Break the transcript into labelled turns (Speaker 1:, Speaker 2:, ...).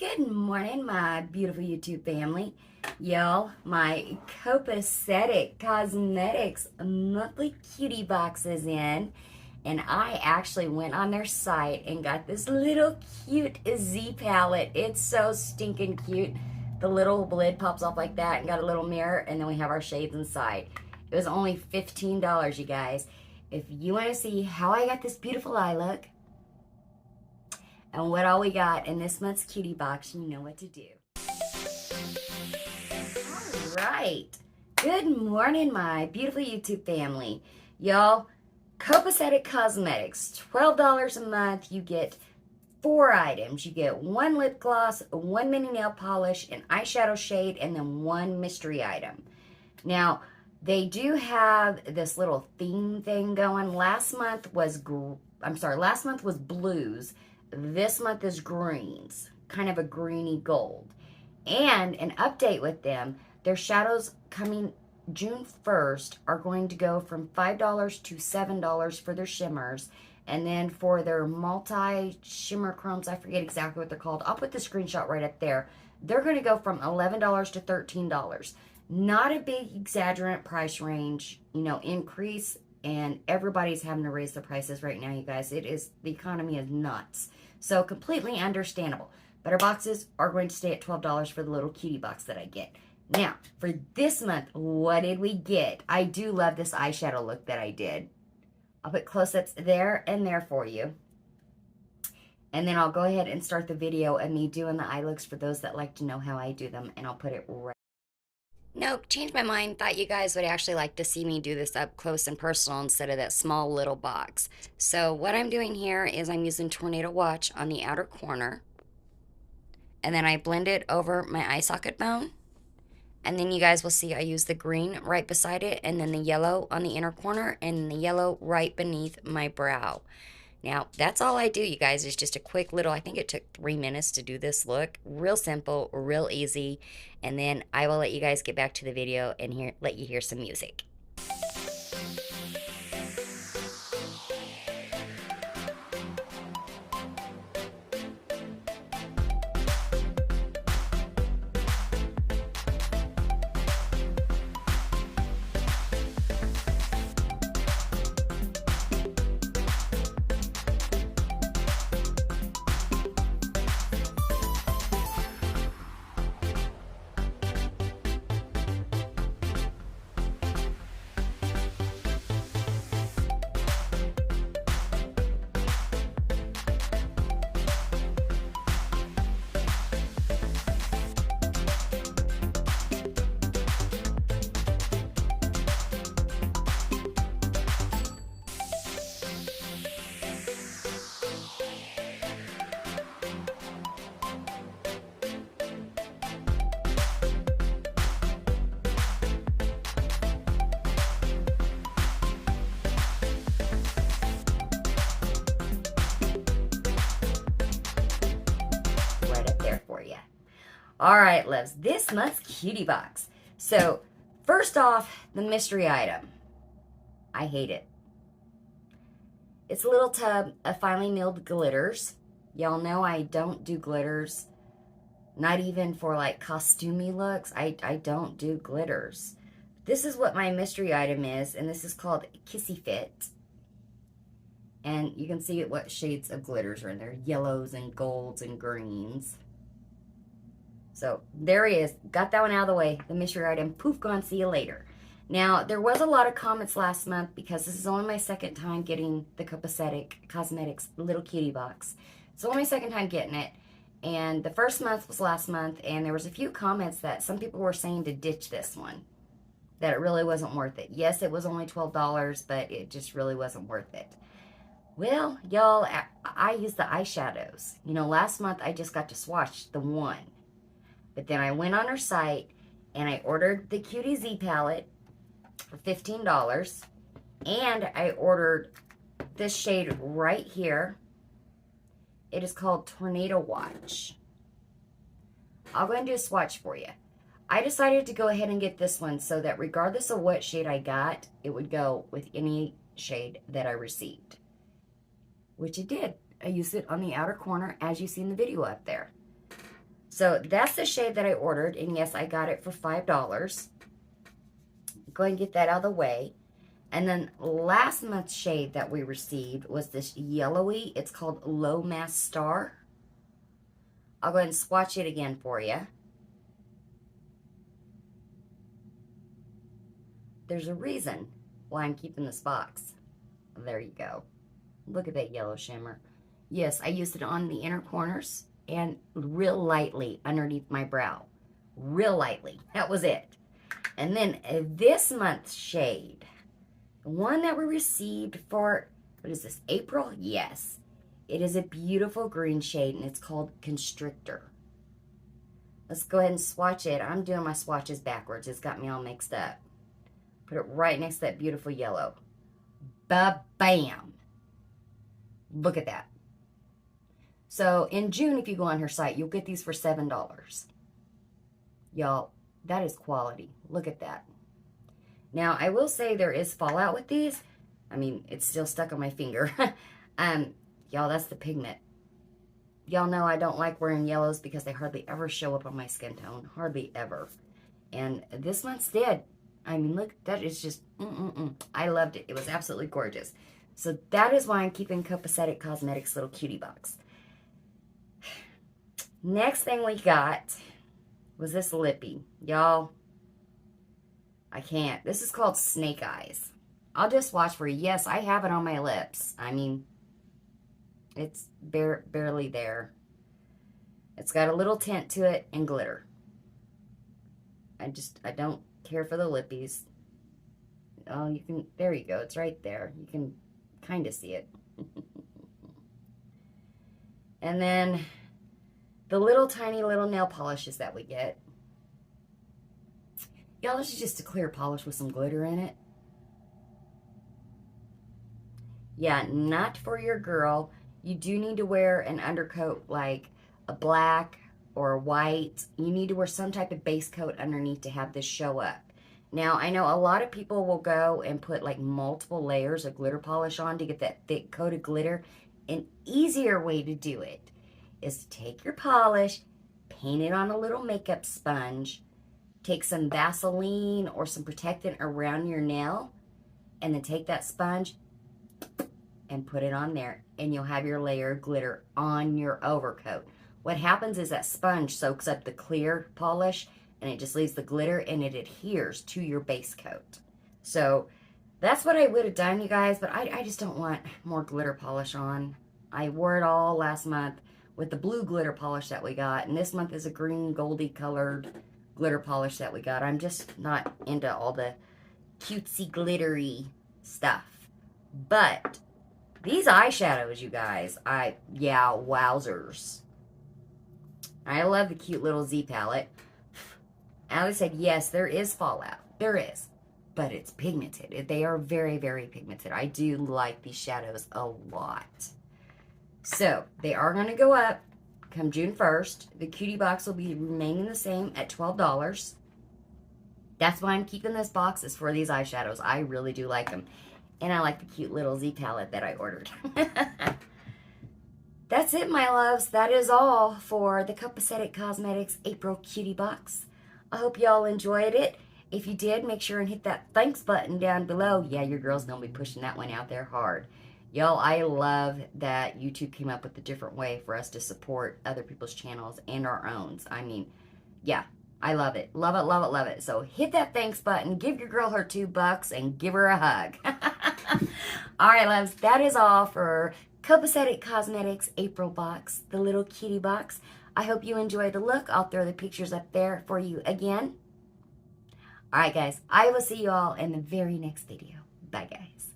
Speaker 1: Good morning, my beautiful YouTube family. Y'all, my Copacetic Cosmetics monthly cutie box is in, and I actually went on their site and got this little cute Z palette. It's so stinking cute. The little lid pops off like that and got a little mirror, and then we have our shades inside. It was only $15, you guys. If you want to see how I got this beautiful eye look, and what all we got in this month's cutie box, you know what to do. All right. Good morning, my beautiful YouTube family. Y'all, Copacetic Cosmetics, $12 a month. You get 4 items. You get 1 lip gloss, 1 mini nail polish, an eyeshadow shade, and then 1 mystery item. Now, they do have this little theme thing going. Last month was blues. This month is greens, kind of a greeny gold. And an update with them, their shadows coming June 1st are going to go from $5 to $7 for their shimmers. And then for their multi-shimmer chromes, I forget exactly what they're called. I'll put the screenshot right up there. They're going to go from $11 to $13. Not a big exaggerant price range, increase. And everybody's having to raise the prices right now, you guys. The economy is nuts. So completely understandable. But our boxes are going to stay at $12 for the little cutie box that I get. Now, for this month, what did we get? I do love this eyeshadow look that I did. I'll put close-ups there and there for you. And then I'll go ahead and start the video of me doing the eye looks for those that like to know how I do them. And I'll put it right. Nope, changed my mind. Thought you guys would actually like to see me do this up close and personal instead of that small little box. So what I'm doing here is I'm using Tornado Watch on the outer corner. And then I blend it over my eye socket bone. And then you guys will see I use the green right beside it, and then the yellow on the inner corner, and the yellow right beneath my brow. Now, that's all I do, you guys, is just a quick little, I think it took 3 minutes to do this look. Real simple, real easy. And then I will let you guys get back to the video and let you hear some music. All right, loves, this month's cutie box. So, first off, the mystery item. I hate it. It's a little tub of finely milled glitters. Y'all know I don't do glitters. Not even for like costumey looks. I don't do glitters. This is what my mystery item is, and this is called Kissy Fit. And you can see what shades of glitters are in there. Yellows and golds and greens. So, there he is. Got that one out of the way. The mystery item. Poof, gone. See you later. Now, there was a lot of comments last month because this is only my second time getting the Copacetic Cosmetics little cutie box. It's only my second time getting it. And the first month was last month, and there was a few comments that some people were saying to ditch this one. That it really wasn't worth it. Yes, it was only $12, but it just really wasn't worth it. Well, y'all, I use the eyeshadows. Last month I just got to swatch the one. But then I went on her site and I ordered the Cutie Z palette for $15. And I ordered this shade right here. It is called Tornado Watch. I'll go ahead and do a swatch for you. I decided to go ahead and get this one so that regardless of what shade I got, it would go with any shade that I received. Which it did. I used it on the outer corner as you see in the video up there. So that's the shade that I ordered. And yes, I got it for $5. Go ahead and get that out of the way. And then last month's shade that we received was this yellowy. It's called Low Mass Star. I'll go ahead and swatch it again for you. There's a reason why I'm keeping this box. There you go. Look at that yellow shimmer. Yes, I used it on the inner corners and real lightly underneath my brow. Real lightly. That was it. And then this month's shade, the one that we received for, what is this, April? Yes. It is a beautiful green shade, and it's called Constrictor. Let's go ahead and swatch it. I'm doing my swatches backwards. It's got me all mixed up. Put it right next to that beautiful yellow. Ba-bam. Look at that. So in June, if you go on her site, you'll get these for $7. Y'all, that is quality. Look at that. Now, I will say there is fallout with these. I mean, it's still stuck on my finger. Y'all, that's the pigment. Y'all know I don't like wearing yellows because they hardly ever show up on my skin tone. Hardly ever. And this month's did. I mean, look, that is just, I loved it. It was absolutely gorgeous. So that is why I'm keeping Copacetic Cosmetics little cutie box. Next thing we got was this lippy. Y'all, I can't. This is called Snake Eyes. I'll just watch for you. Yes, I have it on my lips. I mean, it's barely there. It's got a little tint to it and glitter. I don't care for the lippies. Oh, you can, there you go. It's right there. You can kind of see it. And then the little tiny little nail polishes that we get. Y'all, this is just a clear polish with some glitter in it. Yeah, not for your girl. You do need to wear an undercoat like a black or a white. You need to wear some type of base coat underneath to have this show up. Now, I know a lot of people will go and put like multiple layers of glitter polish on to get that thick coat of glitter. An easier way to do it is to take your polish, paint it on a little makeup sponge, take some Vaseline or some protectant around your nail, and then take that sponge and put it on there, and you'll have your layer of glitter on your overcoat. What happens is that sponge soaks up the clear polish, and it just leaves the glitter, and it adheres to your base coat. So that's what I would have done, you guys, but I just don't want more glitter polish on. I wore it all last month with the blue glitter polish that we got, and this month is a green goldy colored glitter polish that we got. I'm just not into all the cutesy glittery stuff. But these eyeshadows, you guys, yeah, wowzers. I love the cute little Z palette. Allie said, yes, there is fallout. There is. But it's pigmented. They are very, very pigmented. I do like these shadows a lot. So, they are going to go up come June 1st. The cutie box will be remaining the same at $12. That's why I'm keeping this box, is for these eyeshadows. I really do like them. And I like the cute little Z palette that I ordered. That's it, my loves. That is all for the Copacetic Cosmetics April Cutie Box. I hope y'all enjoyed it. If you did, make sure and hit that thanks button down below. Yeah, your girl's going to be pushing that one out there hard. Y'all, I love that YouTube came up with a different way for us to support other people's channels and our own. I mean, yeah, I love it. Love it, love it, love it. So hit that thanks button, give your girl her $2, and give her a hug. All right, loves, that is all for Copacetic Cosmetics April box, the little cutie box. I hope you enjoy the look. I'll throw the pictures up there for you again. All right, guys, I will see you all in the very next video. Bye, guys.